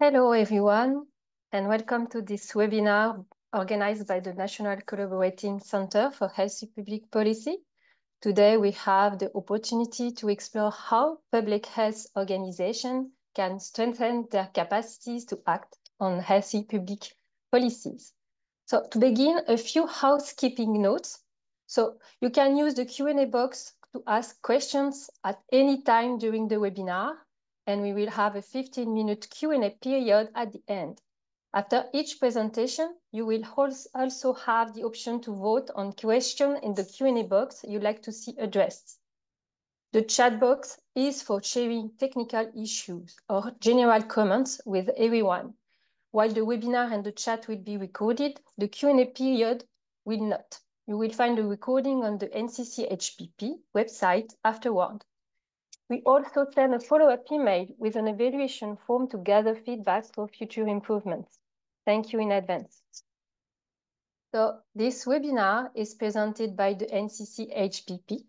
Hello, everyone, and welcome to this webinar organized by the National Collaborating Center for Healthy Public Policy. Today, we have the opportunity to explore how public health organizations can strengthen their capacities to act on healthy public policies. So to begin, a few housekeeping notes. So you can use the Q&A box to ask questions at any time during the webinar, and we will have a 15-minute Q&A period at the end. After each presentation, you will also have the option to vote on questions in the Q&A box you'd like to see addressed. The chat box is for sharing technical issues or general comments with everyone. While the webinar and the chat will be recorded, the Q&A period will not. You will find the recording on the NCCHPP website afterward. We also send a follow-up email with an evaluation form to gather feedback for future improvements. Thank you in advance. So this webinar is presented by the NCCHPP.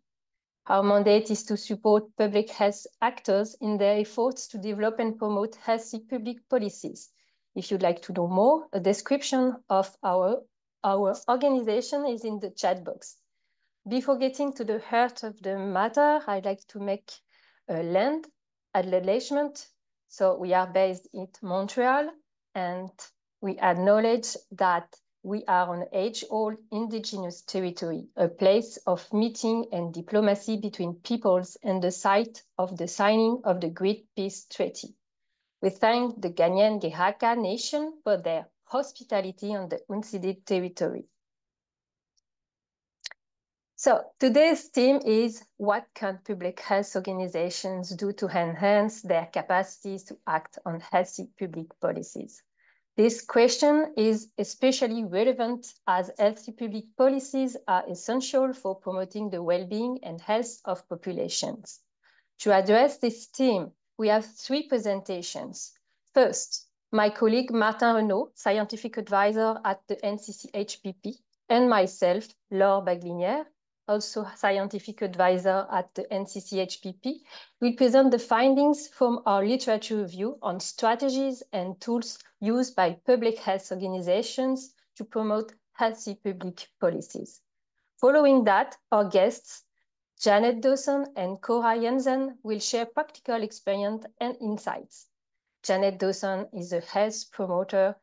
Our mandate is to support public health actors in their efforts to develop and promote healthy public policies. If you'd like to know more, a description of our organization is in the chat box. Before getting to the heart of the matter, I'd like to make a land acknowledgement. So we are based in Montreal, and we acknowledge that we are on age-old indigenous territory, a place of meeting and diplomacy between peoples and the site of the signing of the Great Peace Treaty. We thank the Ghanaian-Gehaka Nation for their hospitality on the unceded territory. So today's theme is what can public health organizations do to enhance their capacities to act on healthy public policies? This question is especially relevant as healthy public policies are essential for promoting the well-being and health of populations. To address this theme, we have three presentations. First, my colleague Martin Renaud, scientific advisor at the NCCHPP, and myself, Laure Baglinière, also scientific advisor at the NCCHPP, will present the findings from our literature review on strategies and tools used by public health organizations to promote healthy public policies. Following that, our guests, Janet Dawson and Cora Jensen, will share practical experience and insights. Janet Dawson is a health promoter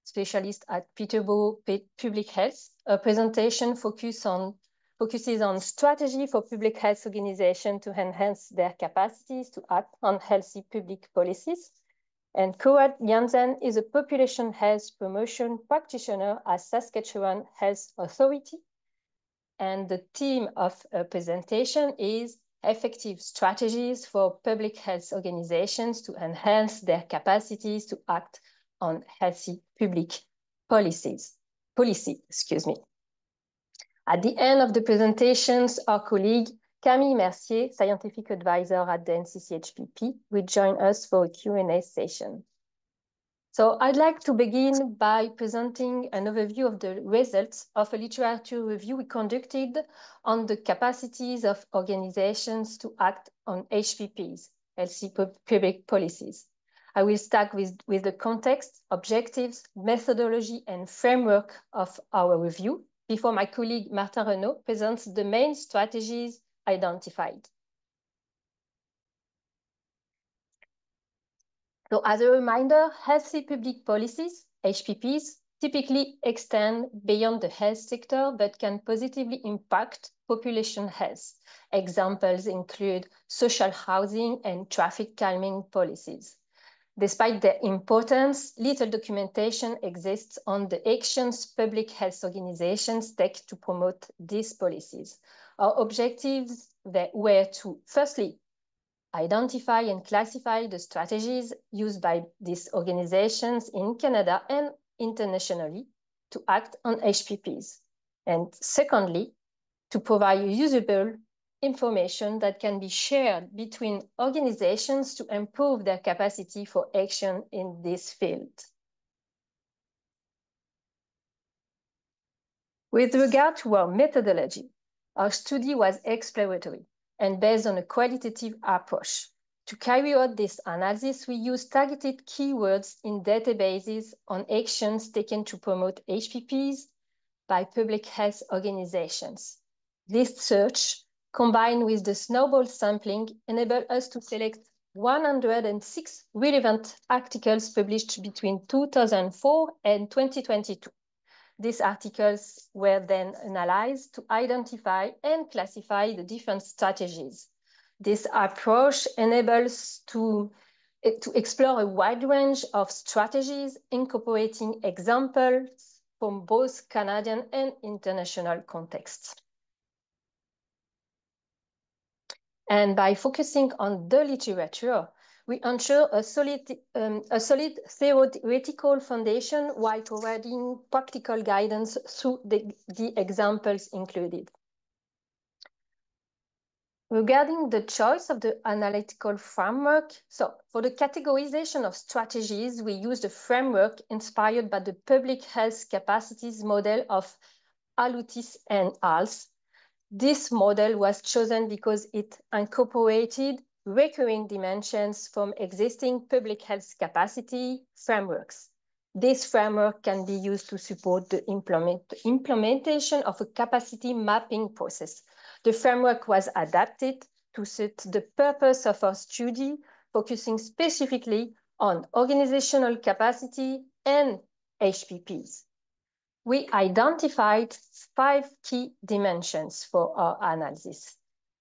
specialist at Peterborough Public Health. Her presentation focuses on strategy for public health organizations to enhance their capacities to act on healthy public policies. And Cora Jensen is a population health promotion practitioner at Saskatchewan Health Authority. And the theme of her presentation is effective strategies for public health organizations to enhance their capacities to act on healthy public policy. At the end of the presentations, our colleague Camille Mercier, scientific advisor at the NCCHPP, will join us for a Q&A session. So I'd like to begin by presenting an overview of the results of a literature review we conducted on the capacities of organizations to act on HPPs, healthy public policies. I will start with the context, objectives, methodology, and framework of our review before my colleague Martin Renaud presents the main strategies identified. So as a reminder, healthy public policies, HPPs, typically extend beyond the health sector, but can positively impact population health. Examples include social housing and traffic calming policies. Despite their importance, little documentation exists on the actions public health organizations take to promote these policies. Our objectives were to, firstly, identify and classify the strategies used by these organizations in Canada and internationally to act on HPPs. And secondly, to provide usable information that can be shared between organizations to improve their capacity for action in this field. With regard to our methodology, our study was exploratory and based on a qualitative approach. To carry out this analysis, we use targeted keywords in databases on actions taken to promote HPPs by public health organizations. This search, combined with the snowball sampling, enabled us to select 106 relevant articles published between 2004 and 2022. These articles were then analyzed to identify and classify the different strategies. This approach enables to explore a wide range of strategies, incorporating examples from both Canadian and international contexts. And by focusing on the literature, we ensure a solid theoretical foundation while providing practical guidance through the examples included. Regarding the choice of the analytical framework, so for the categorization of strategies, we used a framework inspired by the public health capacities model of Aloutis and Hals. This model was chosen because it incorporated recurring dimensions from existing public health capacity frameworks. This framework can be used to support the implementation of a capacity mapping process. The framework was adapted to suit the purpose of our study, focusing specifically on organizational capacity and HPPs. We identified 5 key dimensions for our analysis: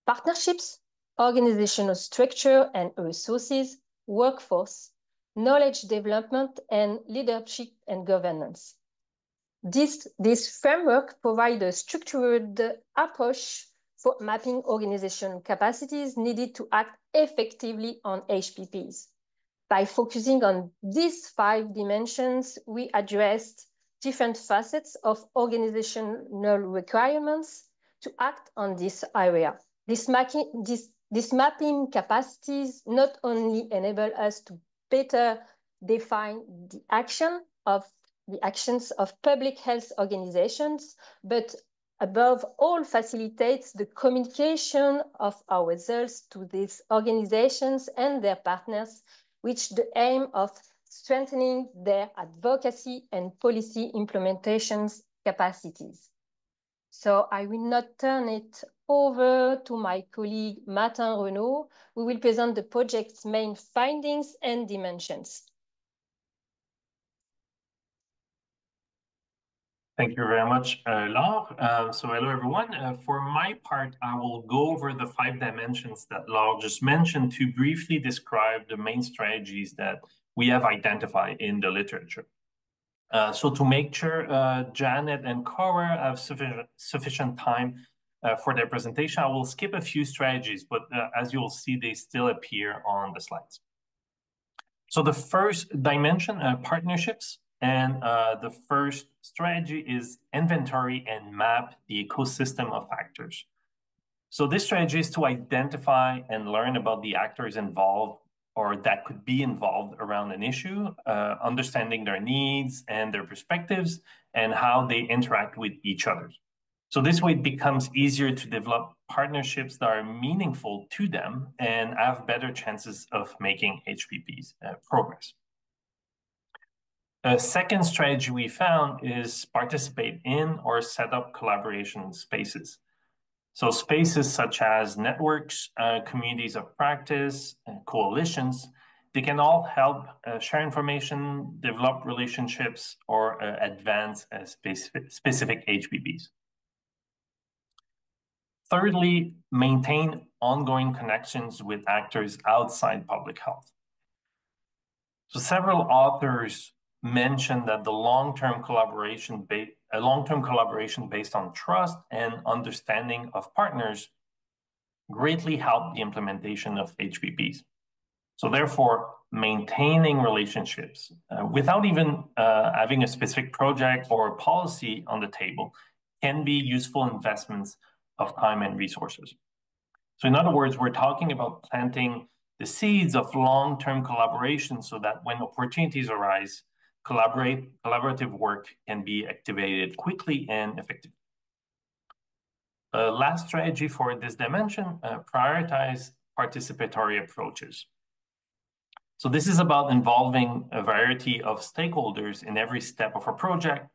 partnerships, organizational structure and resources, workforce, knowledge development, and leadership and governance. This framework provides a structured approach for mapping organizational capacities needed to act effectively on HPPs. By focusing on these 5 dimensions, we addressed different facets of organizational requirements to act on this area. This mapping capacities not only enable us to better define the actions of public health organizations, but above all facilitates the communication of our results to these organizations and their partners, with the aim of strengthening their advocacy and policy implementations capacities. So I will now turn it over to my colleague Martin Renaud, who will present the project's main findings and dimensions. Thank you very much, Laure. So hello, everyone. For my part, I will go over the 5 dimensions that Laure just mentioned to briefly describe the main strategies that we have identified in the literature. So to make sure Janet and Cora have sufficient time for their presentation, I will skip a few strategies, but as you will see, they still appear on the slides. So the first dimension, partnerships, and the first strategy is inventory and map the ecosystem of actors. So this strategy is to identify and learn about the actors involved or that could be involved around an issue, understanding their needs and their perspectives and how they interact with each other. So this way it becomes easier to develop partnerships that are meaningful to them and have better chances of making HPPs progress. A second strategy we found is participate in or set up collaboration spaces. So spaces such as networks, communities of practice, and coalitions, they can all help share information, develop relationships, or advance specific HPPs. Thirdly, maintain ongoing connections with actors outside public health. So several authors mentioned that the long-term collaboration based on trust and understanding of partners greatly help the implementation of HPPs. So therefore, maintaining relationships without even having a specific project or policy on the table can be useful investments of time and resources. So in other words, we're talking about planting the seeds of long-term collaboration so that when opportunities arise, collaborative work can be activated quickly and effectively. Last strategy for this dimension, prioritize participatory approaches. So this is about involving a variety of stakeholders in every step of a project,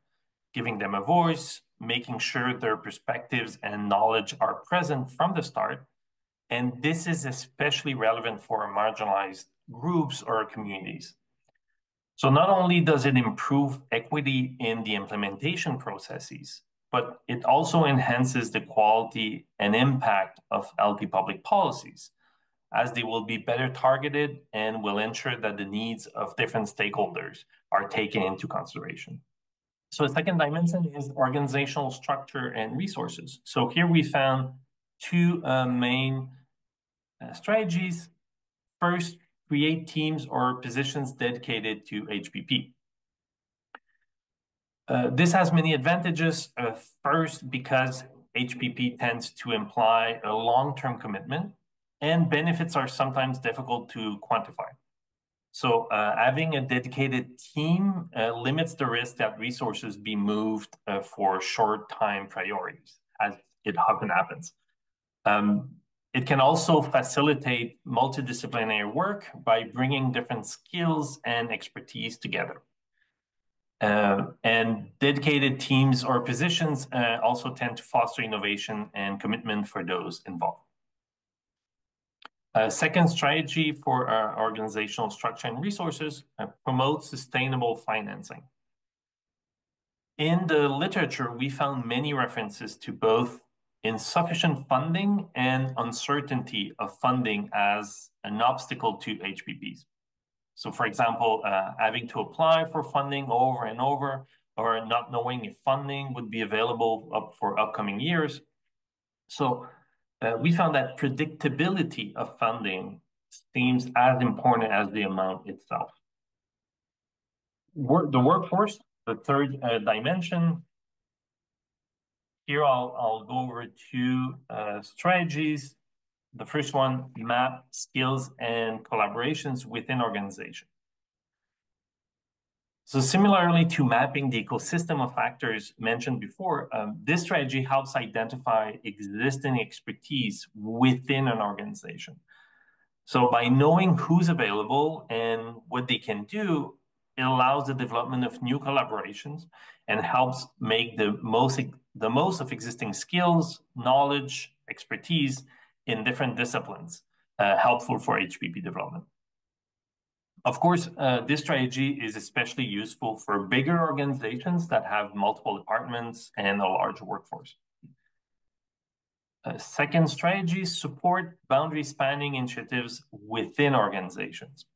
giving them a voice, making sure their perspectives and knowledge are present from the start. And this is especially relevant for marginalized groups or communities. So not only does it improve equity in the implementation processes, but it also enhances the quality and impact of LP public policies, as they will be better targeted and will ensure that the needs of different stakeholders are taken into consideration. So the second dimension is organizational structure and resources. So here we found two main strategies. First, create teams or positions dedicated to HPP. This has many advantages. First, because HPP tends to imply a long-term commitment, and benefits are sometimes difficult to quantify. So having a dedicated team limits the risk that resources be moved for short-time priorities, as it often happens. It can also facilitate multidisciplinary work by bringing different skills and expertise together. And dedicated teams or positions also tend to foster innovation and commitment for those involved. Second strategy for our organizational structure and resources, promote sustainable financing. In the literature, we found many references to both insufficient funding and uncertainty of funding as an obstacle to HPPs. So for example, having to apply for funding over and over, or not knowing if funding would be available for upcoming years. So we found that predictability of funding seems as important as the amount itself. The workforce, the third dimension. Here I'll go over two strategies. The first one, map skills and collaborations within organization. So similarly to mapping the ecosystem of factors mentioned before, this strategy helps identify existing expertise within an organization. So by knowing who's available and what they can do, it allows the development of new collaborations and helps make the most of existing skills, knowledge, expertise in different disciplines, helpful for HPP development. Of course, this strategy is especially useful for bigger organizations that have multiple departments and a large workforce. Second strategy, support boundary spanning initiatives within organizations.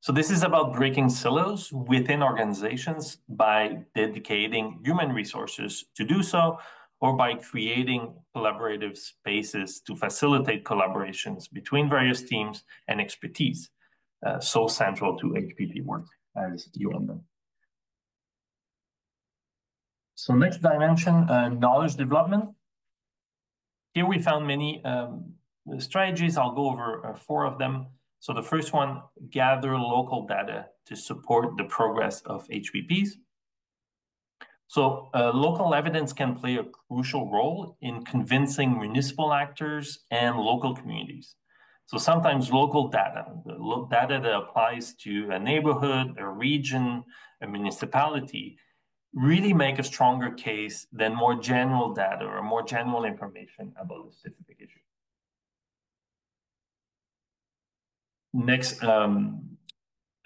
So this is about breaking silos within organizations by dedicating human resources to do so, or by creating collaborative spaces to facilitate collaborations between various teams and expertise. So central to HPP work, as you all know. So next dimension, knowledge development. Here we found many strategies. I'll go over 4 of them. So the first one, gather local data to support the progress of HPPs. So local evidence can play a crucial role in convincing municipal actors and local communities. So sometimes local data, the data that applies to a neighborhood, a region, a municipality, really make a stronger case than more general data or more general information about a specific issue. Next,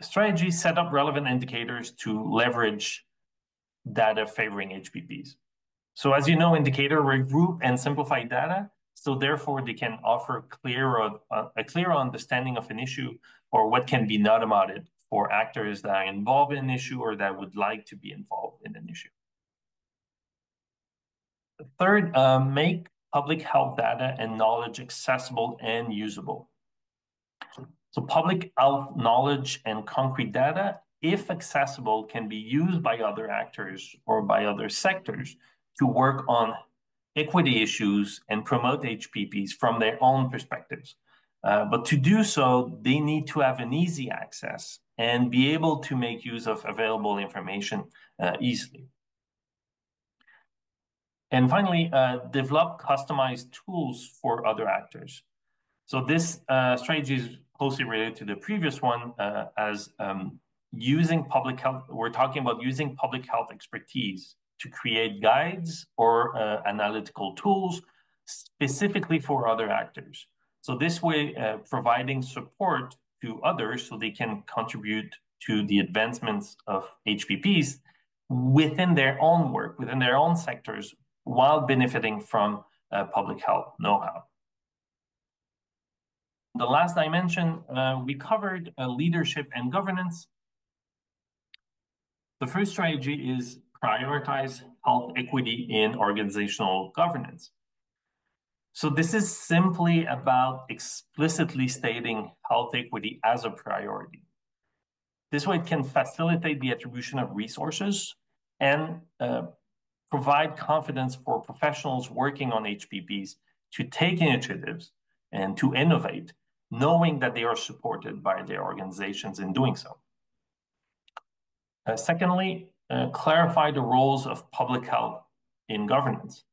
strategy, set up relevant indicators to leverage data favoring HPPs. So as you know, indicator regroup and simplify data, so therefore they can offer a clearer understanding of an issue or what can be done about it for actors that are involved in an issue or that would like to be involved in an issue. Third, make public health data and knowledge accessible and usable. So public health knowledge and concrete data, if accessible, can be used by other actors or by other sectors to work on equity issues and promote HPPs from their own perspectives. But to do so, they need to have an easy access and be able to make use of available information easily. And finally, develop customized tools for other actors. So this strategy is closely related to the previous one, as using public health. We're talking about using public health expertise to create guides or analytical tools specifically for other actors. So this way, providing support to others so they can contribute to the advancements of HPPs within their own work, within their own sectors, while benefiting from public health know-how. The last dimension, we covered leadership and governance. The first strategy is prioritize health equity in organizational governance. So this is simply about explicitly stating health equity as a priority. This way it can facilitate the attribution of resources and provide confidence for professionals working on HPPs to take initiatives and to innovate, knowing that they are supported by their organizations in doing so. Secondly, clarify the roles of public health in governance.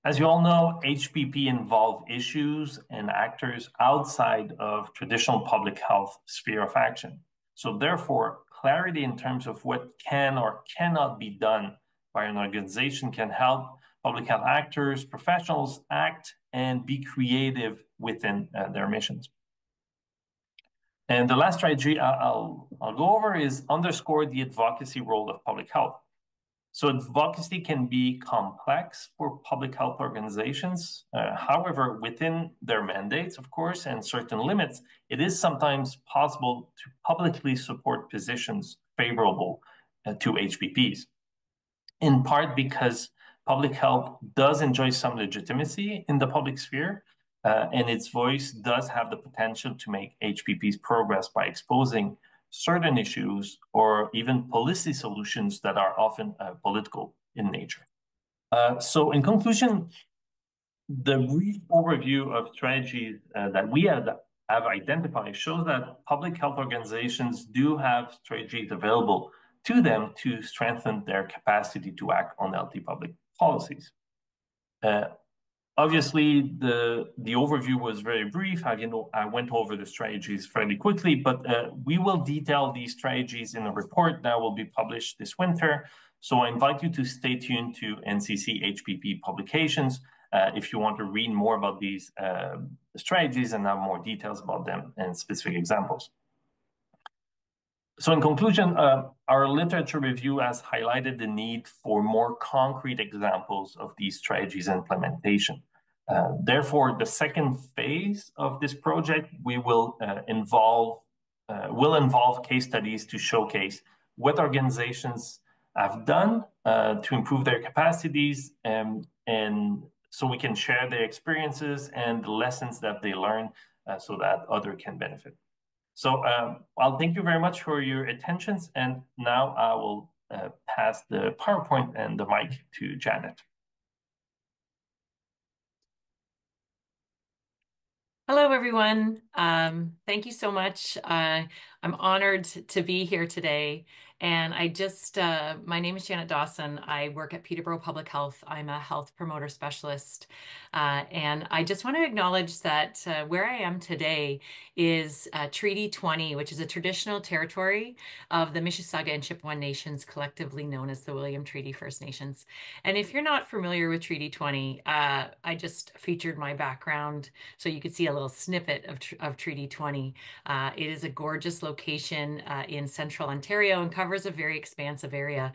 As you all know, HPP involve issues and actors outside of traditional public health sphere of action. So therefore, clarity in terms of what can or cannot be done by an organization can help public health actors, professionals act and be creative within their missions. And the last strategy I'll go over is underscore the advocacy role of public health. So advocacy can be complex for public health organizations. However, within their mandates, of course, and certain limits, it is sometimes possible to publicly support positions favorable to HPPs, in part because public health does enjoy some legitimacy in the public sphere, and its voice does have the potential to make HPPs progress by exposing certain issues or even policy solutions that are often political in nature. So in conclusion, the brief overview of strategies that we have identified shows that public health organizations do have strategies available to them to strengthen their capacity to act on healthy public policies. Obviously, the overview was very brief. I went over the strategies fairly quickly, but we will detail these strategies in a report that will be published this winter. So I invite you to stay tuned to NCCHPP publications if you want to read more about these strategies and have more details about them and specific examples. So in conclusion, our literature review has highlighted the need for more concrete examples of these strategies implementation. Therefore, the second phase of this project will involve case studies to showcase what organizations have done to improve their capacities, and so we can share their experiences and the lessons that they learn so that others can benefit. So I'll thank you very much for your attention, and now I will pass the PowerPoint and the mic to Janet. Hello, everyone. Thank you so much. I'm honored to be here today. And my name is Janet Dawson. I work at Peterborough Public Health. I'm a health promoter specialist. And I just want to acknowledge that where I am today is Treaty 20, which is a traditional territory of the Mississauga and Chippewa Nations, collectively known as the William Treaty First Nations. And if you're not familiar with Treaty 20, I just featured my background so you could see a little snippet of Treaty 20. It is a gorgeous location in central Ontario and covers a very expansive area.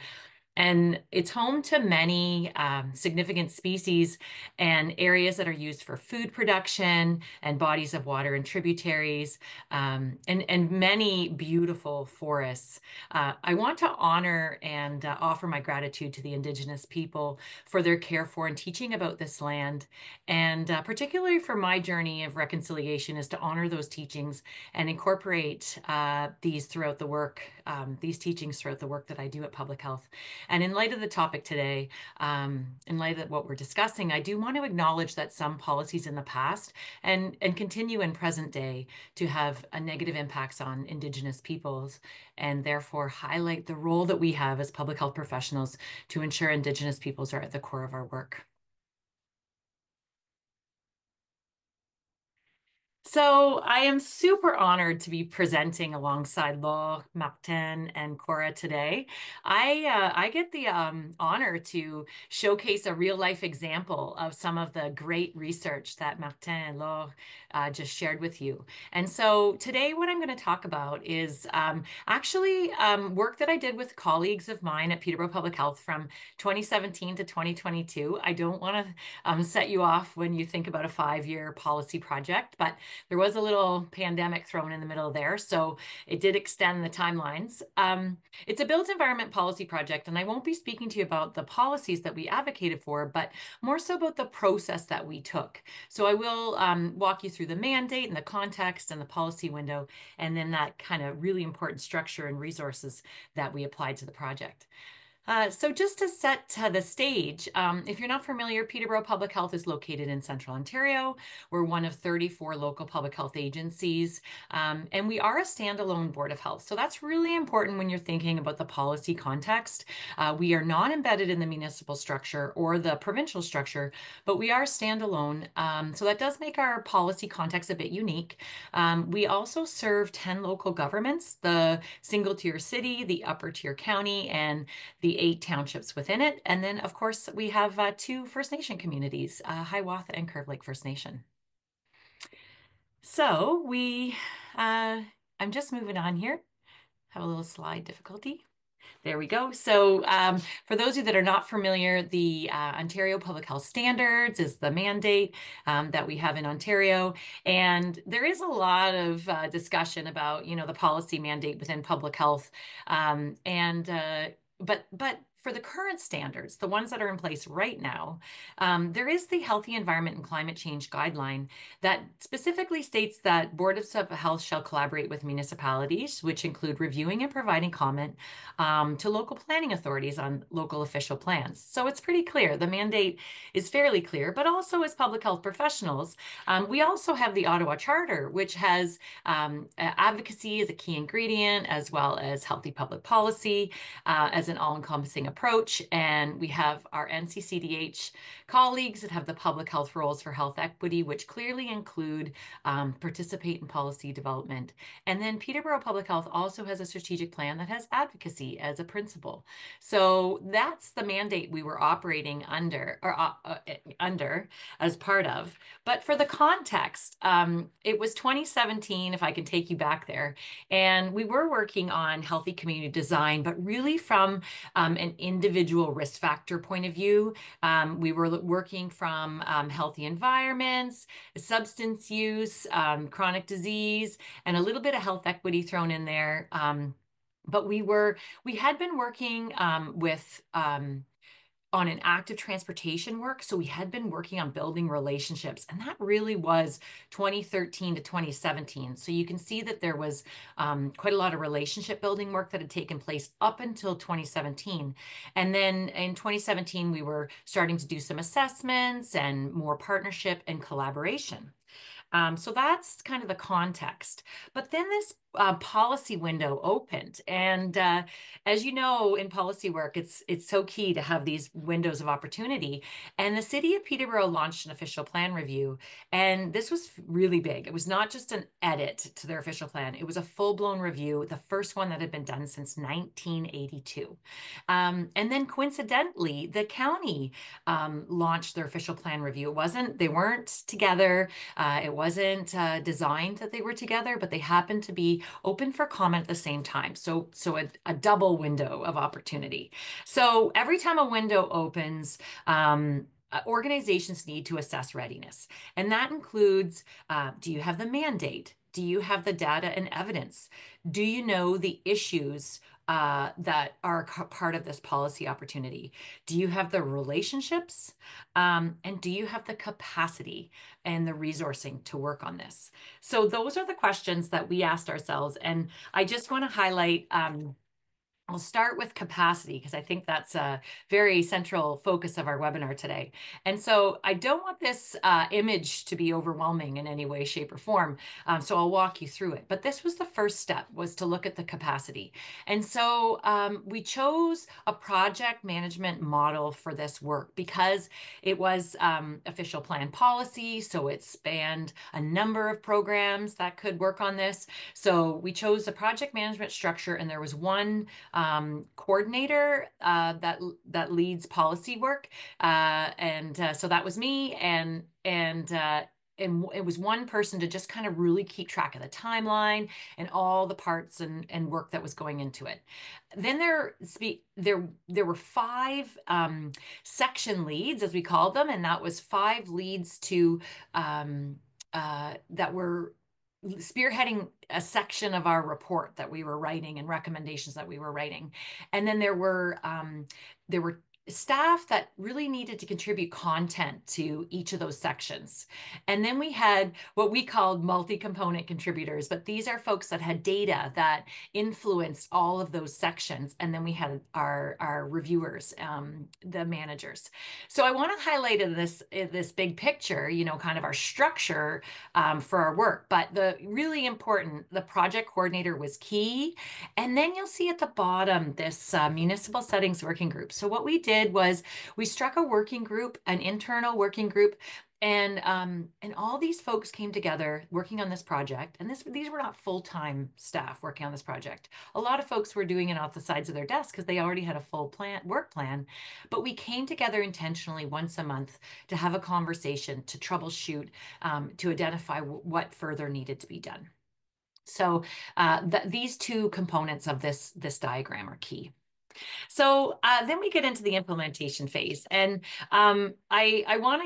And it's home to many significant species and areas that are used for food production and bodies of water and tributaries, and many beautiful forests. I want to honor and offer my gratitude to the Indigenous people for their care for and teaching about this land. And particularly for my journey of reconciliation is to honor those teachings and incorporate these throughout the work, these teachings throughout the work that I do at Public Health. And in light of the topic today, in light of what we're discussing, I do want to acknowledge that some policies in the past and continue in present day to have a negative impacts on Indigenous peoples, and therefore highlight the role that we have as public health professionals to ensure Indigenous peoples are at the core of our work. So I am super honored to be presenting alongside Laure, Martin, and Cora today. I get the honor to showcase a real life example of some of the great research that Martin and Laure just shared with you. And so today what I'm going to talk about is actually work that I did with colleagues of mine at Peterborough Public Health from 2017 to 2022. I don't want to set you off when you think about a 5-year policy project, but there was a little pandemic thrown in the middle there, so it did extend the timelines. It's a built environment policy project, and I won't be speaking to you about the policies that we advocated for, but more so about the process that we took. So I will walk you through the mandate and the context and the policy window, and then that kind of really important structure and resources that we applied to the project. So just to set the stage, if you're not familiar, Peterborough Public Health is located in Central Ontario. We're one of 34 local public health agencies, and we are a standalone Board of Health. So that's really important when you're thinking about the policy context. We are not embedded in the municipal structure or the provincial structure, but we are standalone. So that does make our policy context a bit unique. We also serve 10 local governments, the single tier city, the upper tier county, and the 8 townships within it. And then, of course, we have 2 First Nation communities, Hiawatha and Curve Lake First Nation. So I'm just moving on here. Have a little slide difficulty. There we go. So for those of you that are not familiar, the Ontario Public Health Standards is the mandate that we have in Ontario. And there is a lot of discussion about, the policy mandate within public health. But for the current standards, the ones that are in place right now, there is the Healthy Environment and Climate Change Guideline that specifically states that Boards of Health shall collaborate with municipalities, which include reviewing and providing comment to local planning authorities on local official plans. So it's pretty clear. The mandate is fairly clear, but also as public health professionals, we also have the Ottawa Charter, which has advocacy as a key ingredient, as well as healthy public policy as an all-encompassing approach. And we have our NCCDH colleagues that have the public health roles for health equity, which clearly include participate in policy development. And then Peterborough Public Health also has a strategic plan that has advocacy as a principle. So that's the mandate we were operating under as part of. But for the context, it was 2017, if I can take you back there, and we were working on healthy community design, but really from an individual risk factor point of view. We were working from healthy environments, substance use, chronic disease, and a little bit of health equity thrown in there. But we had been working on an active transportation work. So we had been working on building relationships, and that really was 2013 to 2017. So you can see that there was quite a lot of relationship building work that had taken place up until 2017. And then in 2017, we were starting to do some assessments and more partnership and collaboration. So that's kind of the context. But then this policy window opened. And as you know, in policy work, it's so key to have these windows of opportunity. And the city of Peterborough launched an official plan review. And this was really big. It was not just an edit to their official plan. It was a full-blown review, the first one that had been done since 1982. And then coincidentally, the county launched their official plan review. They weren't together. It wasn't designed that they were together, but they happened to be open for comment at the same time. So a double window of opportunity. So every time a window opens, organizations need to assess readiness. And that includes, do you have the mandate? Do you have the data and evidence? Do you know the issues that are part of this policy opportunity? Do you have the relationships? And do you have the capacity and the resourcing to work on this? So those are the questions that we asked ourselves. And I just want to highlight I'll start with capacity because I think that's a very central focus of our webinar today. And so I don't want this image to be overwhelming in any way, shape, or form. So I'll walk you through it. But this was the first step, was to look at the capacity. And so we chose a project management model for this work because it was official plan policy. So it spanned a number of programs that could work on this. So we chose a project management structure, and there was one coordinator that leads policy work, so that was me, and it was one person to just kind of really keep track of the timeline and all the parts and work that was going into it. Then there were five section leads, as we called them, and that was five leads to that were spearheading a section of our report that we were writing and recommendations that we were writing. And then there were staff that really needed to contribute content to each of those sections. And then we had what we called multi-component contributors, but these are folks that had data that influenced all of those sections. And then we had our reviewers, the managers. So I want to highlight in this big picture, kind of our structure for our work. But the really important, the project coordinator was key. And then you'll see at the bottom this municipal settings working group. So what we did was we struck a working group, an internal working group, and all these folks came together working on this project. And these were not full-time staff working on this project. A lot of folks were doing it off the sides of their desk because they already had a full work plan. But we came together intentionally once a month to have a conversation, to troubleshoot, to identify what further needed to be done. So these two components of this diagram are key. So then we get into the implementation phase, and I want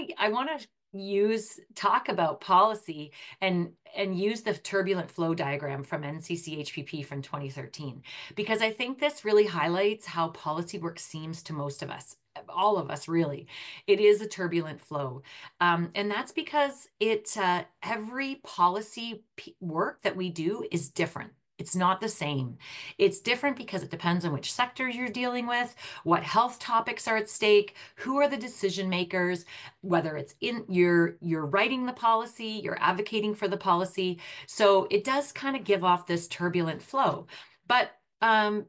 to talk about policy and use the turbulent flow diagram from NCCHPP from 2013, because I think this really highlights how policy work seems to most of us. All of us, really. It is a turbulent flow. And that's because every policy work that we do is different. It's not the same. It's different because it depends on which sector you're dealing with, what health topics are at stake, who are the decision makers, whether it's you're writing the policy, you're advocating for the policy. So it does kind of give off this turbulent flow. But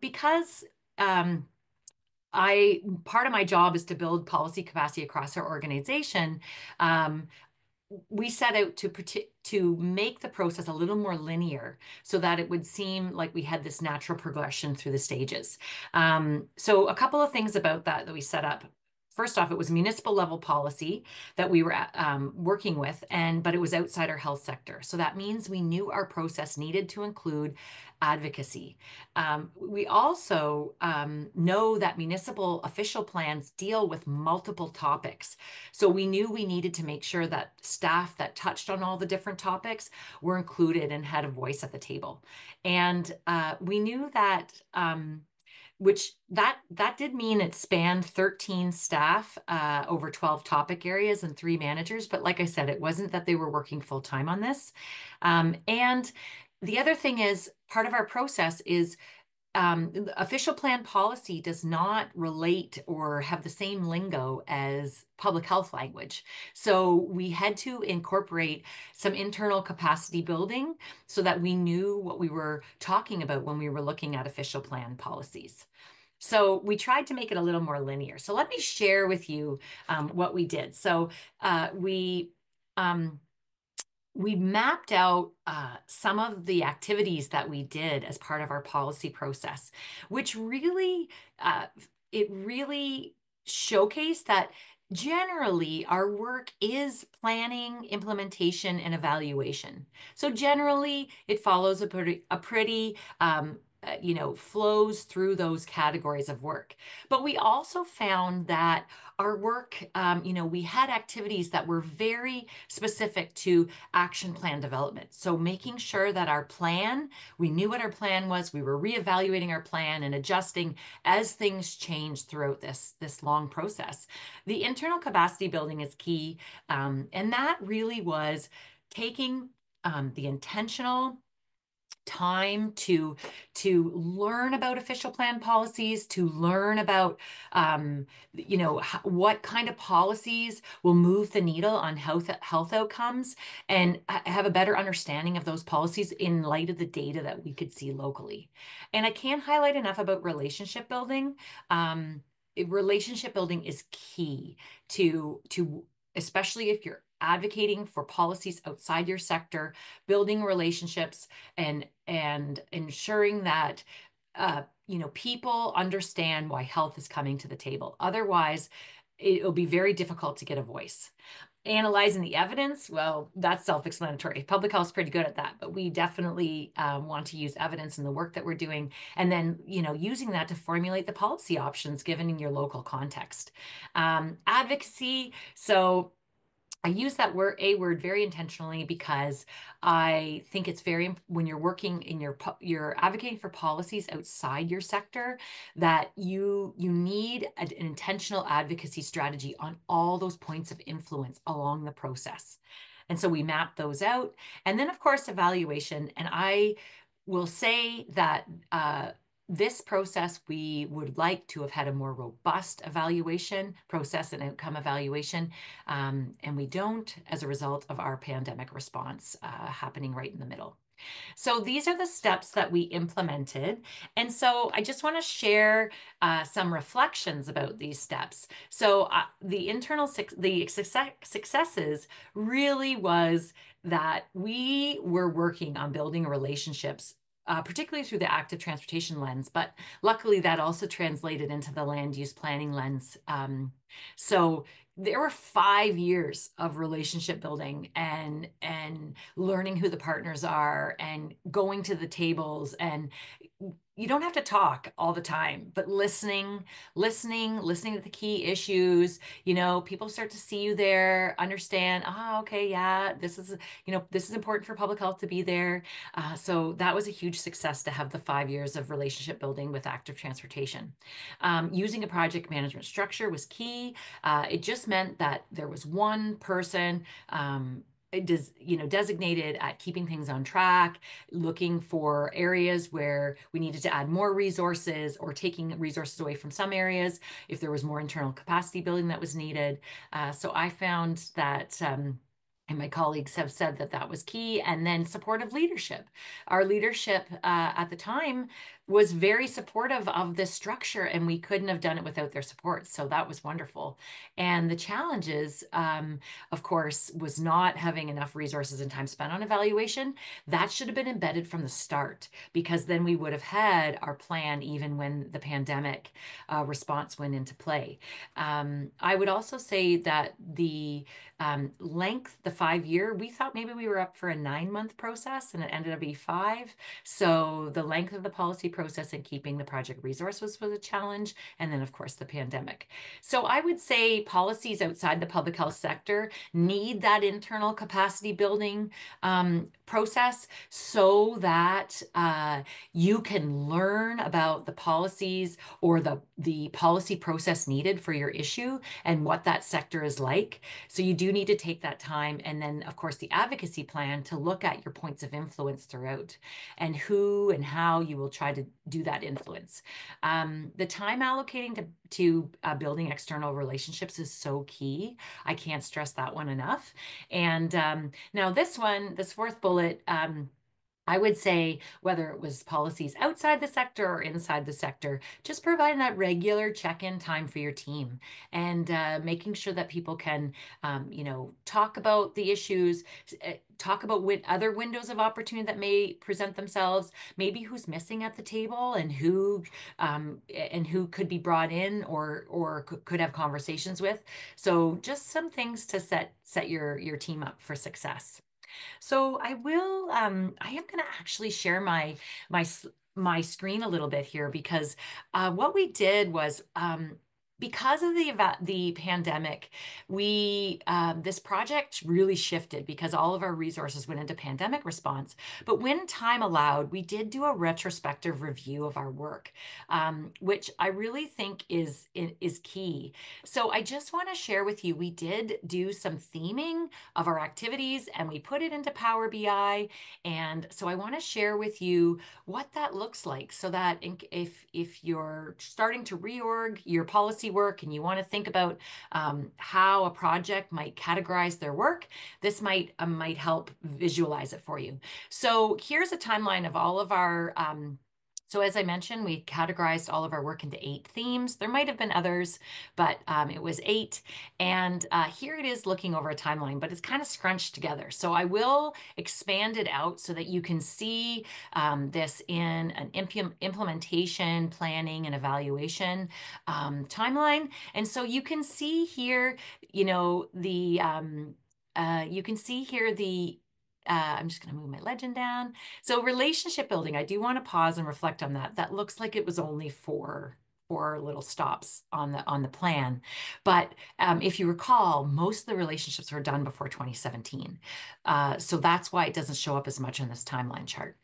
because part of my job is to build policy capacity across our organization, we set out to make the process a little more linear so that it would seem like we had this natural progression through the stages. So a couple of things about that we set up. First off, it was municipal level policy that we were working with, but it was outside our health sector. So that means we knew our process needed to include advocacy. We also know that municipal official plans deal with multiple topics. So we knew we needed to make sure that staff that touched on all the different topics were included and had a voice at the table. And we knew that that did mean it spanned 13 staff over 12 topic areas and 3 managers. But like I said, it wasn't that they were working full time on this. And the other thing is, part of our process is official plan policy does not relate or have the same lingo as public health language. So we had to incorporate some internal capacity building so that we knew what we were talking about when we were looking at official plan policies. So we tried to make it a little more linear. So let me share with you what we did. So we mapped out some of the activities that we did as part of our policy process, which really, it really showcased that generally our work is planning, implementation, and evaluation. So generally it follows a pretty flows through those categories of work. But we also found that our work, we had activities that were very specific to action plan development. So making sure that we knew what our plan was, we were reevaluating our plan and adjusting as things changed throughout this long process. The internal capacity building is key, and that really was taking the intentional time to learn about official plan policies, to learn about what kind of policies will move the needle on health outcomes, and have a better understanding of those policies in light of the data that we could see locally. And I can't highlight enough about relationship building. Relationship building is key to especially if you're advocating for policies outside your sector, building relationships and ensuring that people understand why health is coming to the table. Otherwise, it'll be very difficult to get a voice. Analyzing the evidence, well, that's self-explanatory. Public health is pretty good at that, but we definitely want to use evidence in the work that we're doing, and then using that to formulate the policy options given in your local context. Advocacy. So I use that word very intentionally because I think it's when you're working in you're advocating for policies outside your sector, that you need an intentional advocacy strategy on all those points of influence along the process. And so we map those out. And then, of course, evaluation. And I will say that this process, we would like to have had a more robust evaluation process and outcome evaluation. And we don't, as a result of our pandemic response happening right in the middle. So these are the steps that we implemented. And so I just want to share some reflections about these steps. So the successes really was that we were working on building relationships, particularly through the active transportation lens, but luckily that also translated into the land use planning lens. So there were 5 years of relationship building and learning who the partners are and going to the tables. And you don't have to talk all the time, but listening to the key issues. People start to see you there, understand, okay, yeah, this is important for public health to be there. So that was a huge success to have the 5 years of relationship building with active transportation. Using a project management structure was key. It just meant that there was one person designated at keeping things on track, looking for areas where we needed to add more resources or taking resources away from some areas if there was more internal capacity building that was needed. So I found that and my colleagues have said that that was key. And then supportive leadership. Our leadership at the time was very supportive of this structure, and we couldn't have done it without their support. So that was wonderful. And the challenges, of course, was not having enough resources and time spent on evaluation. That should have been embedded from the start, because then we would have had our plan even when the pandemic response went into play. I would also say that the length, the 5 year, we thought maybe we were up for a 9-month process, and it ended up being 5. So the length of the policy process and keeping the project resources was a challenge. And then, of course, the pandemic. So I would say policies outside the public health sector need that internal capacity building process, so that you can learn about the policies or the policy process needed for your issue and what that sector is like. So you do need to take that time. And then, of course, the advocacy plan to look at your points of influence throughout and who and how you will try to do that influence. The time allocating to building external relationships is so key. I can't stress that one enough. And now this 4th bullet, I would say, whether it was policies outside the sector or inside the sector, just providing that regular check-in time for your team, and making sure that people can, talk about the issues, talk about other windows of opportunity that may present themselves, maybe who's missing at the table and who could be brought in or could have conversations with. So just some things to set your team up for success. So I am going to actually share my screen a little bit here, because what we did was because of the pandemic, this project really shifted because all of our resources went into pandemic response. But when time allowed, we did do a retrospective review of our work, which I really think is key. So I just want to share with you, we did do some theming of our activities and we put it into Power BI. And so I want to share with you what that looks like so that if you're starting to reorg your policy work and you want to think about how a project might categorize their work, this might help visualize it for you. So here's a timeline of all of our so as I mentioned, we categorized all of our work into 8 themes. There might have been others, but it was 8. And here it is looking over a timeline, but it's kind of scrunched together. So I will expand it out so that you can see this in an implementation, planning, and evaluation timeline. And so you can see here, you know, you can see here I'm just going to move my legend down. So relationship building, I do want to pause and reflect on that. That looks like it was only four little stops on the plan. But if you recall, most of the relationships were done before 2017. So that's why it doesn't show up as much on this timeline chart.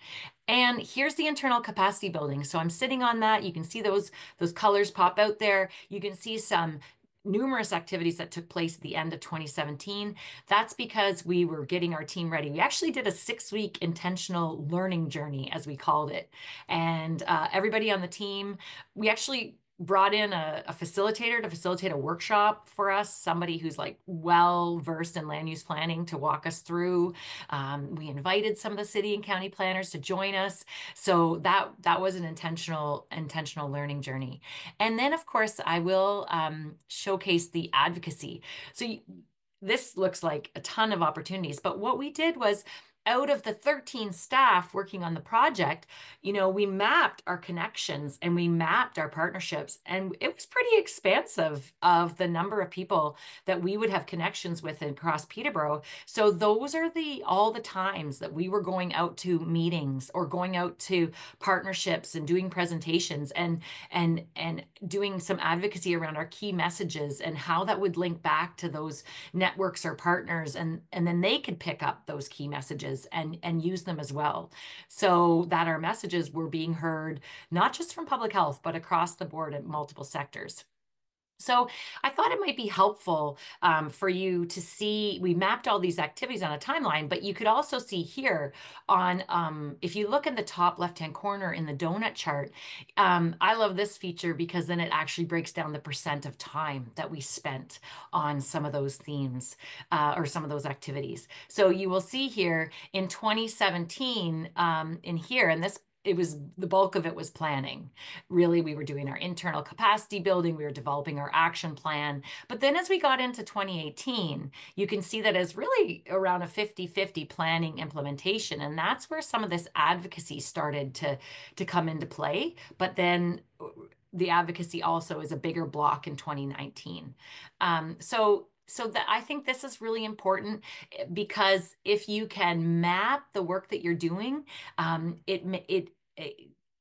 And here's the internal capacity building. So I'm sitting on that. You can see those colors pop out there. You can see some numerous activities that took place at the end of 2017. That's because we were getting our team ready. We actually did a 6-week intentional learning journey, as we called it. And everybody on the team, we actually brought in a facilitator to facilitate a workshop for us, somebody who's like well versed in land use planning to walk us through. We invited some of the city and county planners to join us. So that was an intentional learning journey. And then, of course, I will showcase the advocacy. So this looks like a ton of opportunities, but what we did was out of the 13 staff working on the project, you know, we mapped our connections and we mapped our partnerships, and it was pretty expansive of the number of people that we would have connections with across Peterborough. So those are all the times that we were going out to meetings or going out to partnerships and doing presentations and doing some advocacy around our key messages and how that would link back to those networks or partners, and then they could pick up those key messages and use them as well, so that our messages were being heard not just from public health, but across the board at multiple sectors. So I thought it might be helpful for you to see, we mapped all these activities on a timeline, but you could also see here on, if you look in the top left-hand corner in the donut chart, I love this feature because then it actually breaks down the percent of time that we spent on some of those themes or some of those activities. So you will see here in 2017 in here, and it was the bulk of it was planning. Really, we were doing our internal capacity building, we were developing our action plan. But then as we got into 2018, you can see that it's really around a 50-50 planning implementation. And that's where some of this advocacy started to come into play. But then the advocacy also is a bigger block in 2019. So that I think this is really important because if you can map the work that you're doing,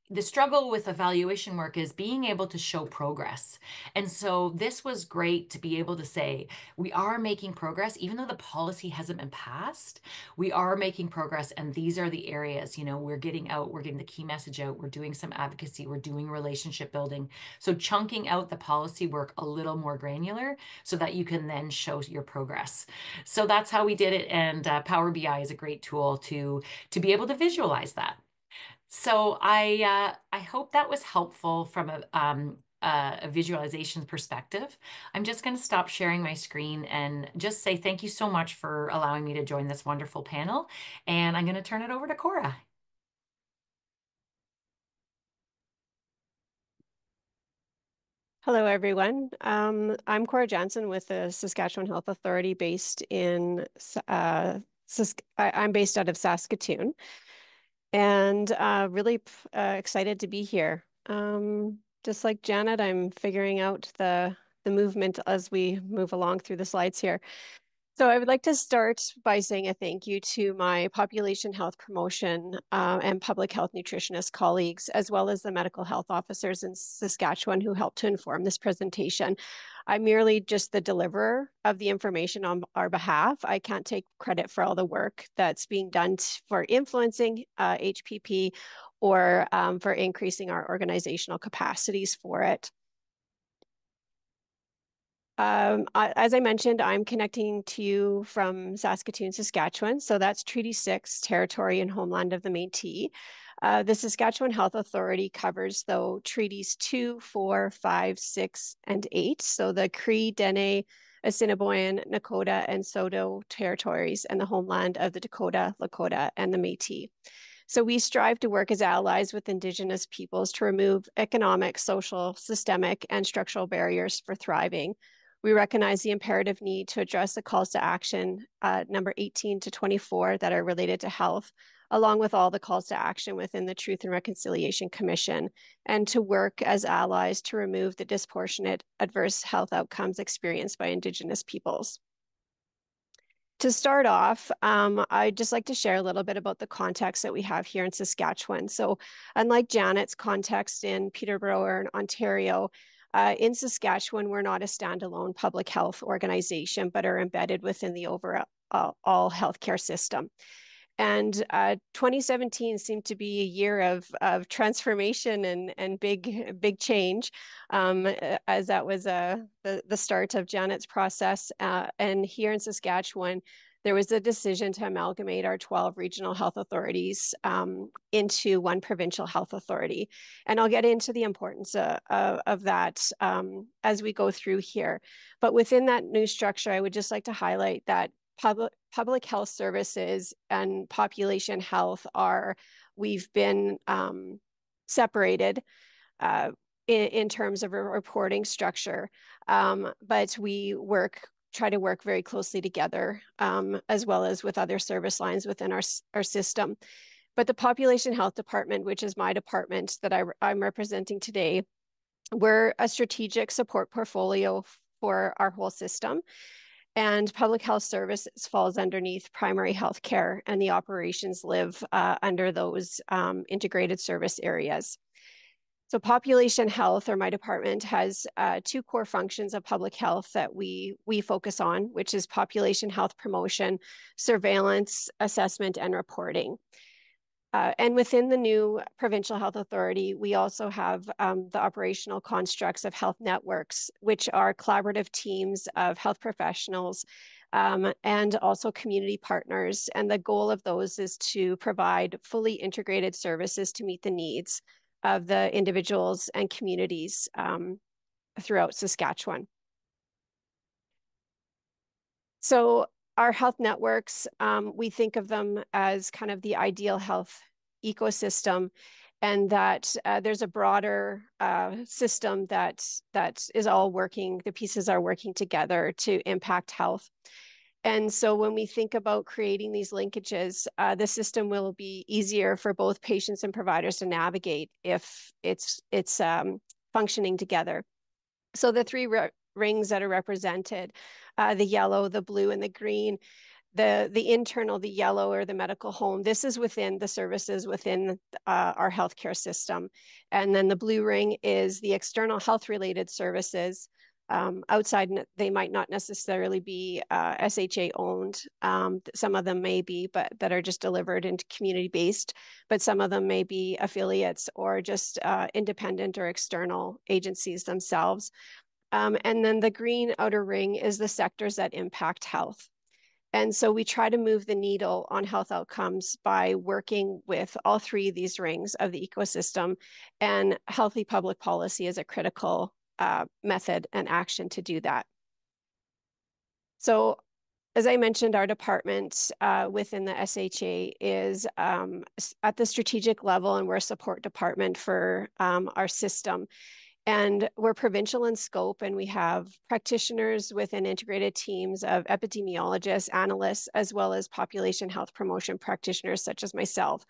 the struggle with evaluation work is being able to show progress. And so this was great to be able to say, we are making progress, even though the policy hasn't been passed, we are making progress. And these are the areas, you know, we're getting the key message out, we're doing some advocacy, we're doing relationship building. So chunking out the policy work a little more granular so that you can then show your progress. So that's how we did it. And Power BI is a great tool to be able to visualize that. So I hope that was helpful from a visualization perspective. I'm just going to stop sharing my screen and just say thank you so much for allowing me to join this wonderful panel. And I'm going to turn it over to Cora. Hello, everyone. I'm Cora Jansen with the Saskatchewan Health Authority based in, I'm based out of Saskatoon, and really excited to be here. Just like Janet, I'm figuring out the movement as we move along through the slides here. So I would like to start by saying a thank you to my population health promotion and public health nutritionist colleagues, as well as the medical health officers in Saskatchewan who helped to inform this presentation. I'm merely just the deliverer of the information on our behalf. I can't take credit for all the work that's being done for influencing HPP or for increasing our organizational capacities for it. As I mentioned, I'm connecting to you from Saskatoon, Saskatchewan. So that's Treaty 6, Territory and Homeland of the Métis. The Saskatchewan Health Authority covers, though, Treaties 2, 4, 5, 6, and 8. So the Cree, Dene, Assiniboine, Nakota, and Saulteaux territories and the homeland of the Dakota, Lakota, and the Métis. So we strive to work as allies with Indigenous peoples to remove economic, social, systemic, and structural barriers for thriving. We recognize the imperative need to address the calls to action, number 18 to 24, that are related to health, along with all the calls to action within the Truth and Reconciliation Commission, and to work as allies to remove the disproportionate adverse health outcomes experienced by Indigenous peoples. To start off, I'd just like to share a little bit about the context that we have here in Saskatchewan. So unlike Janet's context in Peterborough or in Ontario, in Saskatchewan, we're not a standalone public health organization, but are embedded within the overall healthcare system. And 2017 seemed to be a year of transformation and big change, as that was the start of Janet's process. And here in Saskatchewan, there was a decision to amalgamate our 12 regional health authorities into one provincial health authority. And I'll get into the importance of that as we go through here. But within that new structure, I would just like to highlight that public health services and population health we've been separated in terms of a reporting structure, but we try to work very closely together, as well as with other service lines within our system. But the Population Health Department, which is my department that I'm representing today, we're a strategic support portfolio for our whole system. And public health services falls underneath primary health care, and the operations live under those integrated service areas. So population health, or my department, has two core functions of public health that we focus on, which is population health promotion, surveillance, assessment, and reporting. And within the new Provincial Health Authority, we also have the operational constructs of health networks, which are collaborative teams of health professionals and also community partners. And the goal of those is to provide fully integrated services to meet the needs of the individuals and communities throughout Saskatchewan. So our health networks, we think of them as kind of the ideal health ecosystem, and that there's a broader system that is all working, the pieces are working together to impact health. And so when we think about creating these linkages, the system will be easier for both patients and providers to navigate if it's functioning together. So the three rings that are represented, the yellow, the blue, and the green, the internal, the yellow, or the medical home, this is within the services within our healthcare system. And then the blue ring is the external health-related services. Outside, they might not necessarily be SHA owned. Some of them may be, but that are just delivered into community-based, but some of them may be affiliates or just independent or external agencies themselves. And then the green outer ring is the sectors that impact health. And so we try to move the needle on health outcomes by working with all three of these rings of the ecosystem, and healthy public policy is a critical method and action to do that. So as I mentioned, our department within the SHA is at the strategic level, and we're a support department for our system. And we're provincial in scope, and we have practitioners within integrated teams of epidemiologists, analysts, as well as population health promotion practitioners such as myself.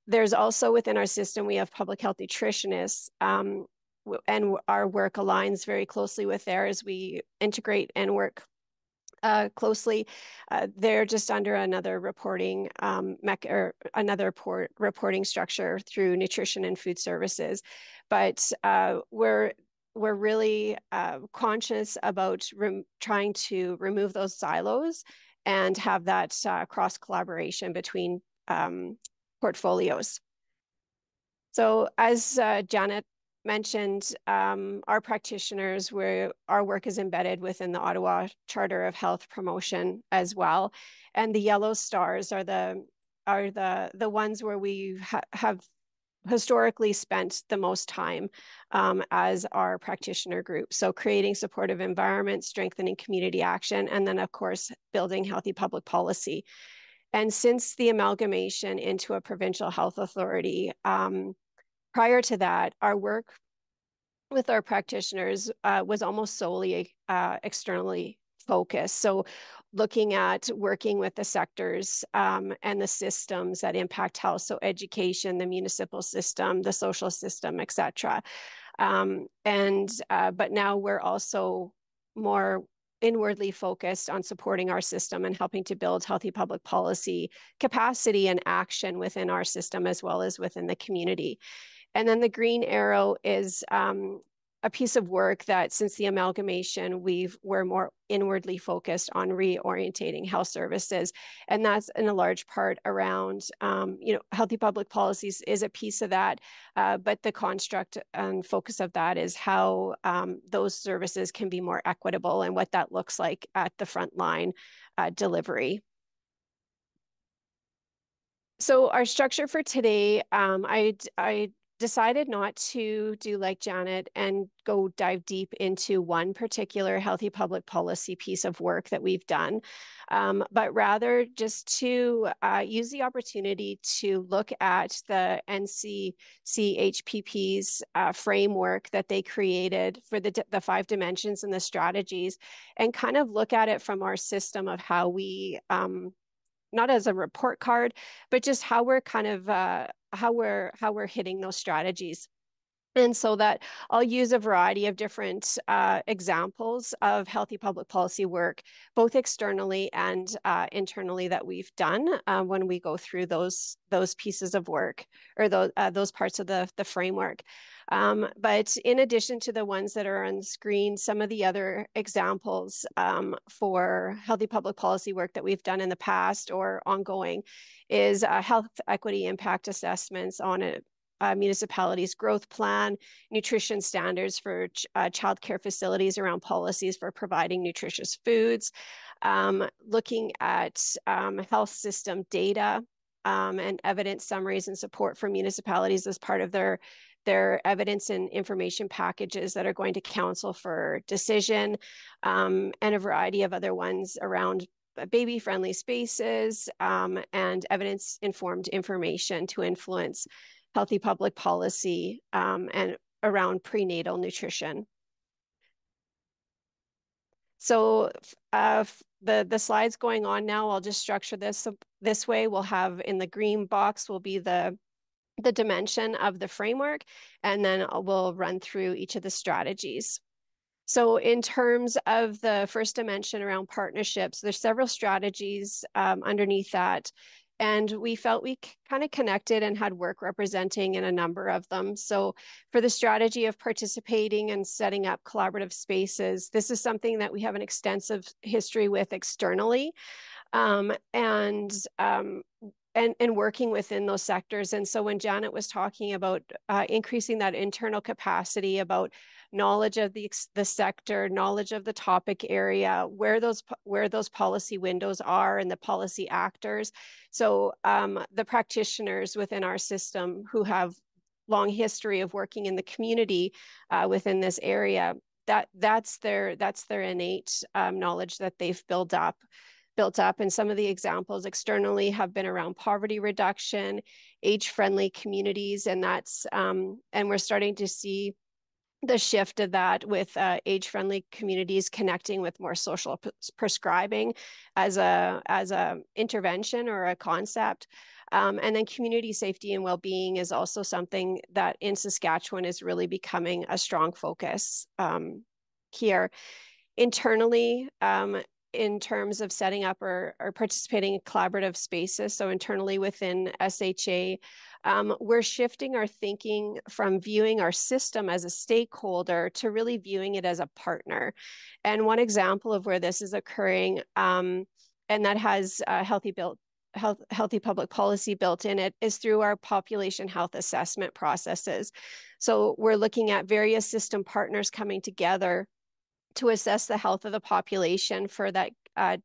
There's also within our system, we have public health nutritionists, and our work aligns very closely with theirs. We integrate and work closely. They're just under another reporting reporting structure through nutrition and food services, but we're really conscious about trying to remove those silos and have that cross collaboration between portfolios. So as Janet mentioned, our practitioners, our work is embedded within the Ottawa Charter of Health Promotion as well, and the yellow stars are the ones where we have historically spent the most time as our practitioner group. So creating supportive environments, strengthening community action, and then of course building healthy public policy. And since the amalgamation into a provincial health authority, prior to that, our work with our practitioners was almost solely externally focused. So looking at working with the sectors and the systems that impact health, so education, the municipal system, the social system, et cetera. But now we're also more inwardly focused on supporting our system and helping to build healthy public policy capacity and action within our system as well as within the community. And then the green arrow is a piece of work that since the amalgamation, we're more inwardly focused on reorientating health services. And that's in a large part around, healthy public policies is a piece of that, but the construct and focus of that is how those services can be more equitable and what that looks like at the front line delivery. So our structure for today, I decided not to do like Janet and go dive deep into one particular healthy public policy piece of work that we've done, but rather just to use the opportunity to look at the NCCHPP's framework that they created for the 5 dimensions and the strategies, and kind of look at it from our system of how we not as a report card, but just how we're kind of how we're hitting those strategies. And so that I'll use a variety of different examples of healthy public policy work, both externally and internally that we've done when we go through those pieces of work or those parts of the framework. But in addition to the ones that are on the screen, some of the other examples for healthy public policy work that we've done in the past or ongoing is health equity impact assessments on a municipality's growth plan, nutrition standards for childcare facilities around policies for providing nutritious foods, looking at health system data and evidence summaries and support for municipalities as part of their evidence and information packages that are going to council for decision, and a variety of other ones around baby-friendly spaces and evidence-informed information to influence healthy public policy and around prenatal nutrition. So the slides going on now, I'll just structure this way. We'll have in the green box will be the dimension of the framework, and then we'll run through each of the strategies. So in terms of the first dimension around partnerships, there's several strategies underneath that. And we felt we kind of connected and had work representing in a number of them. So for the strategy of participating and setting up collaborative spaces, this is something that we have an extensive history with externally. And working within those sectors. And so when Janet was talking about increasing that internal capacity, about knowledge of the sector, knowledge of the topic area, where those policy windows are and the policy actors. So the practitioners within our system who have long history of working in the community within this area, that's their innate knowledge that they've built up. And some of the examples externally have been around poverty reduction, age-friendly communities, and that's and we're starting to see the shift of that with age-friendly communities connecting with more social prescribing as a intervention or a concept. And then community safety and well-being is also something that in Saskatchewan is really becoming a strong focus here. Internally, in terms of setting up or participating in collaborative spaces. So internally within SHA, we're shifting our thinking from viewing our system as a stakeholder to really viewing it as a partner. And one example of where this is occurring, and that has healthy public policy built in it, is through our population health assessment processes. So we're looking at various system partners coming together to assess the health of the population for that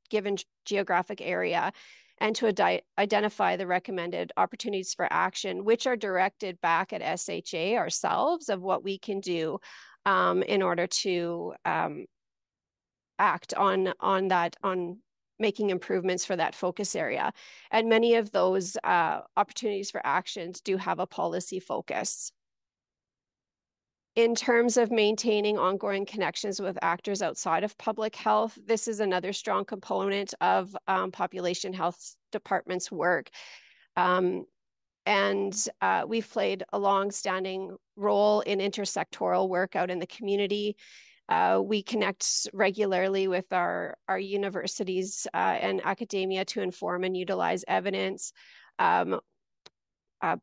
given geographic area, and to identify the recommended opportunities for action, which are directed back at SHA ourselves of what we can do in order to act on making improvements for that focus area. And many of those opportunities for actions do have a policy focus. In terms of maintaining ongoing connections with actors outside of public health, this is another strong component of population health department's work. We've played a long-standing role in intersectoral work out in the community. We connect regularly with our universities and academia to inform and utilize evidence.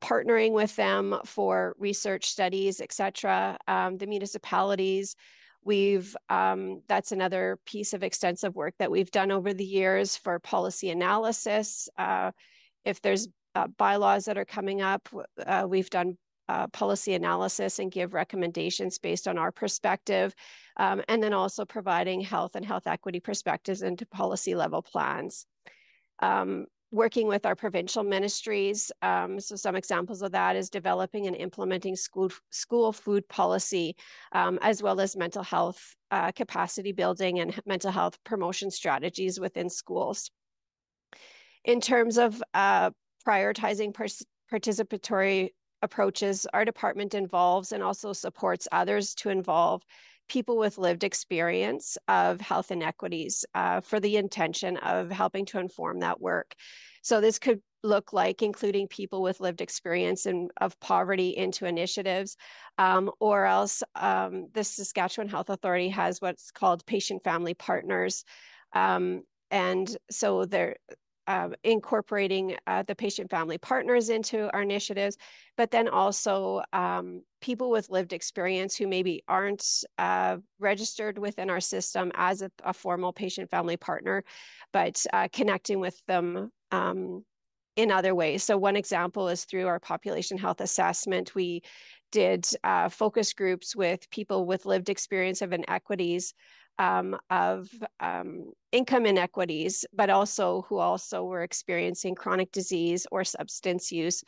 Partnering with them for research studies, et cetera. The municipalities, that's another piece of extensive work that we've done over the years for policy analysis. If there's bylaws that are coming up, we've done policy analysis and give recommendations based on our perspective, and then also providing health and health equity perspectives into policy level plans. Working with our provincial ministries. So some examples of that is developing and implementing school food policy, as well as mental health capacity building and mental health promotion strategies within schools. In terms of prioritizing participatory approaches, our department involves and also supports others to involve people with lived experience of health inequities for the intention of helping to inform that work. So this could look like including people with lived experience of poverty into initiatives, or else the Saskatchewan Health Authority has what's called patient-family partners. And so they're incorporating the patient-family partners into our initiatives, but then also people with lived experience who maybe aren't registered within our system as a formal patient-family partner, but connecting with them in other ways. So one example is through our population health assessment. We did focus groups with people with lived experience of inequities, of income inequities, but also who also were experiencing chronic disease or substance use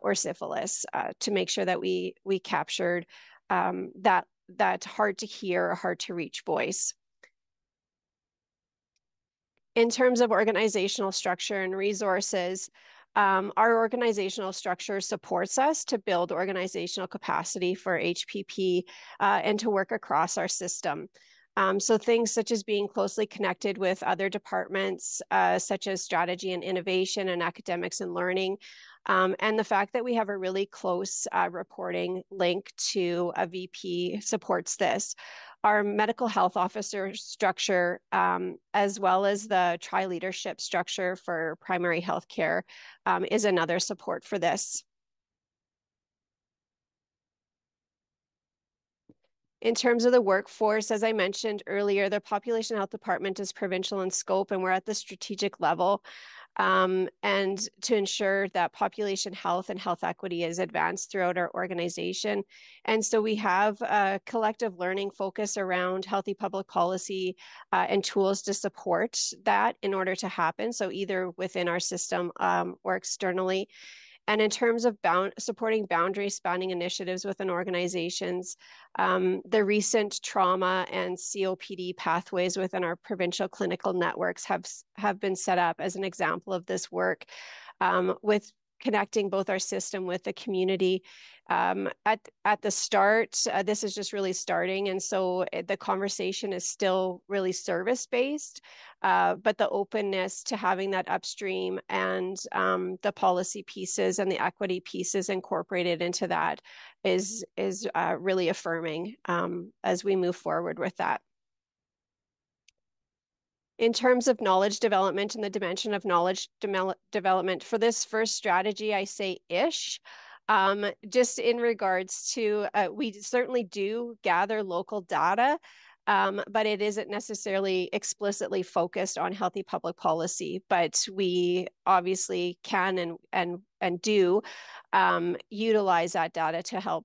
or syphilis, to make sure that we captured that hard to hear, hard to reach voice. In terms of organizational structure and resources, our organizational structure supports us to build organizational capacity for HPP and to work across our system. So things such as being closely connected with other departments, such as strategy and innovation and academics and learning, and the fact that we have a really close reporting link to a VP supports this. Our medical health officer structure, as well as the tri-leadership structure for primary health care, is another support for this. In terms of the workforce, as I mentioned earlier, the population health department is provincial in scope, and we're at the strategic level. And to ensure that population health and health equity is advanced throughout our organization. And so we have a collective learning focus around healthy public policy and tools to support that in order to happen. So either within our system or externally. And in terms of supporting boundary spanning initiatives within organizations, the recent trauma and COPD pathways within our provincial clinical networks have been set up as an example of this work, with connecting both our system with the community. At the start, this is just really starting, and so the conversation is still really service-based, but the openness to having that upstream and the policy pieces and the equity pieces incorporated into that is really affirming as we move forward with that. In terms of knowledge development and the dimension of knowledge development for this first strategy, I say ish. Just in regards to, we certainly do gather local data, but it isn't necessarily explicitly focused on healthy public policy. But we obviously can and do utilize that data to help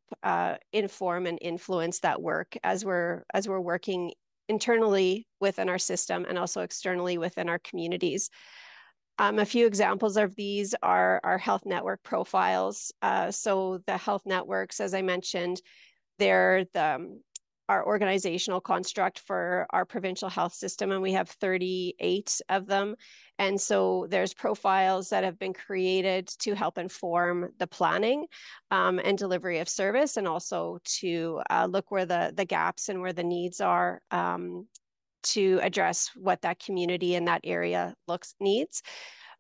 inform and influence that work as we're working internally within our system and also externally within our communities. A few examples of these are our health network profiles. So the health networks, as I mentioned, they're our organizational construct for our provincial health system, and we have 38 of them. And so there's profiles that have been created to help inform the planning and delivery of service, and also to look where the gaps and where the needs are to address what that community in that area needs.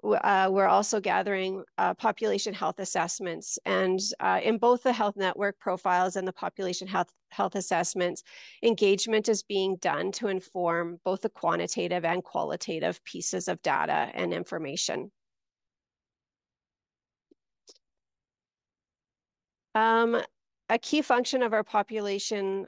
We're also gathering population health assessments, and in both the health network profiles and the population health assessments, engagement is being done to inform both the quantitative and qualitative pieces of data and information. A key function of our population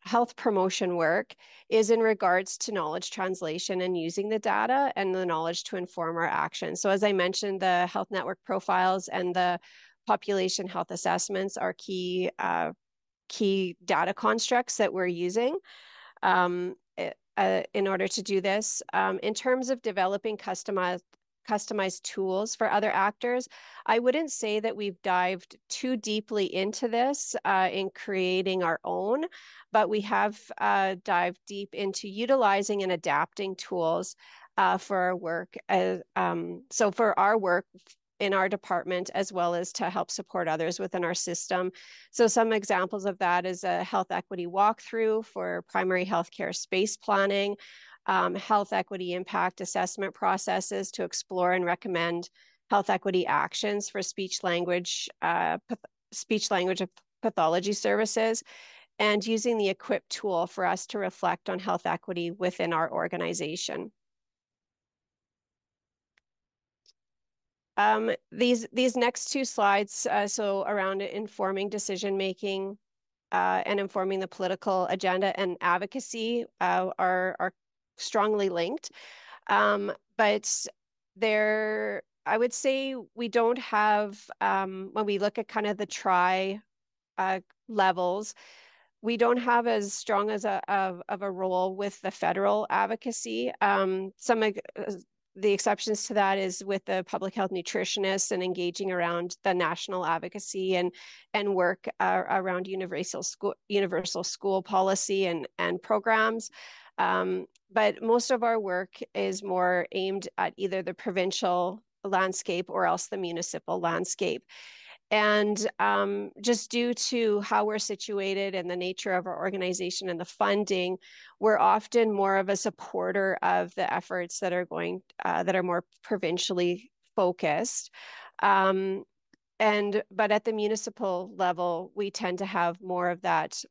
health promotion work is in regards to knowledge translation and using the data and the knowledge to inform our action. So as I mentioned, the health network profiles and the population health assessments are key data constructs that we're using in order to do this. In terms of developing customized tools for other actors, I wouldn't say that we've dived too deeply into this in creating our own, but we have dived deep into utilizing and adapting tools for our work. So for our work in our department, as well as to help support others within our system. So some examples of that is a health equity walkthrough for primary healthcare space planning, health equity impact assessment processes to explore and recommend health equity actions for speech language pathology services, and using the equip tool for us to reflect on health equity within our organization. These next two slides, so around informing decision making and informing the political agenda and advocacy, are strongly linked. But I would say we don't have, when we look at kind of the levels, we don't have as strong as of a role with the federal advocacy. Some of the exceptions to that is with the public health nutritionists and engaging around the national advocacy and work around universal school policy and programs. But most of our work is more aimed at either the provincial landscape or else the municipal landscape. And just due to how we're situated and the nature of our organization and the funding, we're often more of a supporter of the efforts that are more provincially focused. But at the municipal level, we tend to have more of that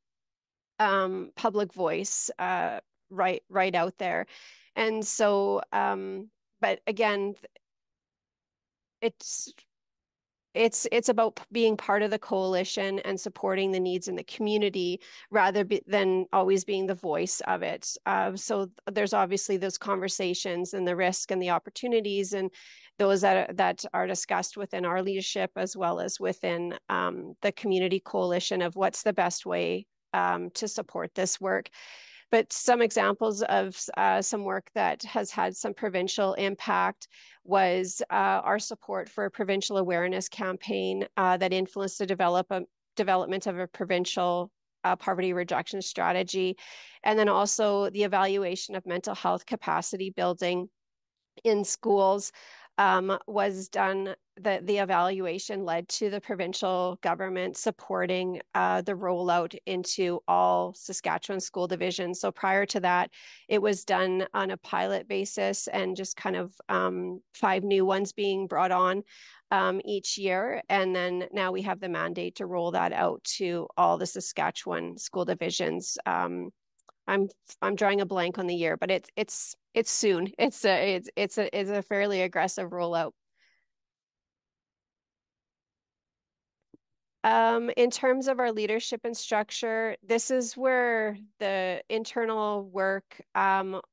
public voice right out there. And so, but again, it's about being part of the coalition and supporting the needs in the community rather than always being the voice of it. So there's obviously those conversations and the risk and the opportunities, and those that are discussed within our leadership as well as within the community coalition of what's the best way to support this work. But some examples of some work that has had some provincial impact was our support for a provincial awareness campaign that influenced the development of a provincial poverty reduction strategy, and then also the evaluation of mental health capacity building in schools was done. The evaluation led to the provincial government supporting the rollout into all Saskatchewan school divisions. So prior to that, it was done on a pilot basis and just kind of 5 new ones being brought on each year. And then now we have the mandate to roll that out to all the Saskatchewan school divisions. I'm drawing a blank on the year, but it's soon. It's a fairly aggressive rollout. In terms of our leadership and structure, this is where the internal work,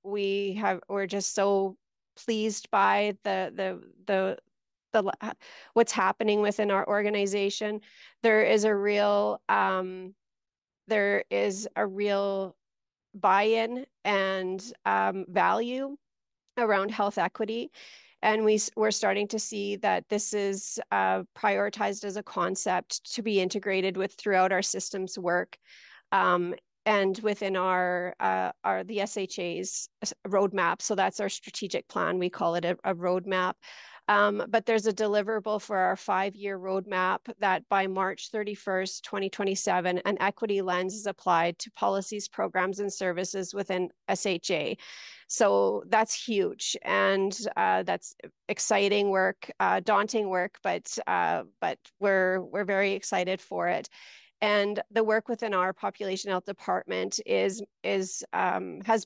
we're just so pleased by the what's happening within our organization. There is a real buy-in and value around health equity. And we're starting to see that this is prioritized as a concept to be integrated with throughout our systems work, and within the SHA's roadmap. So that's our strategic plan. We call it a roadmap. But there's a deliverable for our 5-year roadmap that by March 31st, 2027, an equity lens is applied to policies, programs, and services within SHA. So that's huge, and that's exciting work, daunting work, but we're very excited for it. And the work within our population health department has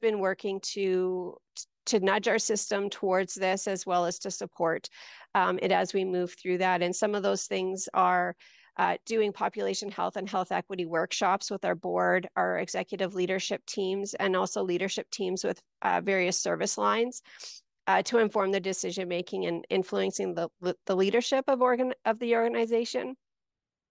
been working to nudge our system towards this, as well as to support it as we move through that. And some of those things are doing population health and health equity workshops with our board, our executive leadership teams, and also leadership teams with various service lines to inform the decision making and influencing the leadership of the organization.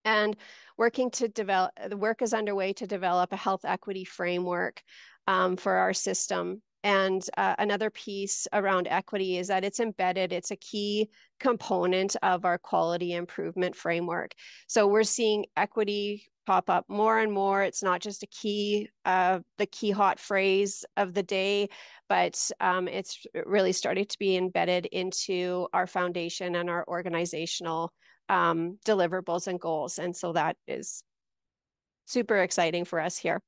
And the work is underway to develop a health equity framework for our system. And another piece around equity is that it's embedded, it's a key component of our quality improvement framework. So we're seeing equity pop up more and more. It's not just the key hot phrase of the day, but it's really started to be embedded into our foundation and our organizational deliverables and goals. And so that is super exciting for us here.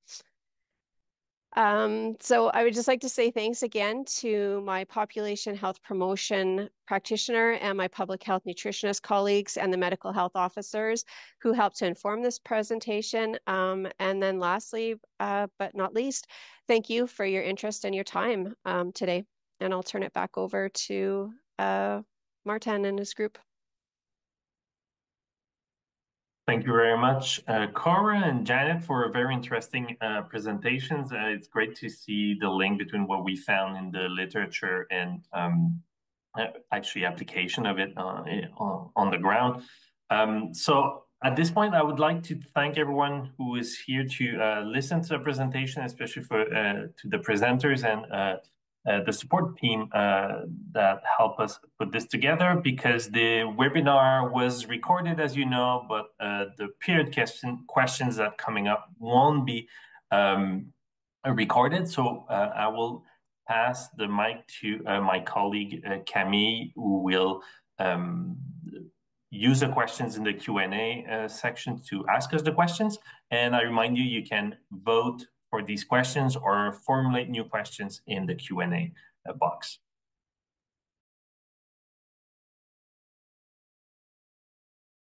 So I would just like to say thanks again to my population health promotion practitioner and my public health nutritionist colleagues and the medical health officers who helped to inform this presentation. And then lastly, but not least, thank you for your interest and your time today. And I'll turn it back over to Martin and his group. Thank you very much, Cora and Janet, for very interesting presentations. It's great to see the link between what we found in the literature and actually application of it on the ground. So at this point, I would like to thank everyone who is here to listen to the presentation, especially to the presenters and the support team that helped us put this together, because the webinar was recorded, as you know, but the period questions that coming up won't be recorded. So I will pass the mic to my colleague Camille, who will use the questions in the Q&A section to ask us the questions. And I remind you, you can vote for these questions or formulate new questions in the Q&A box.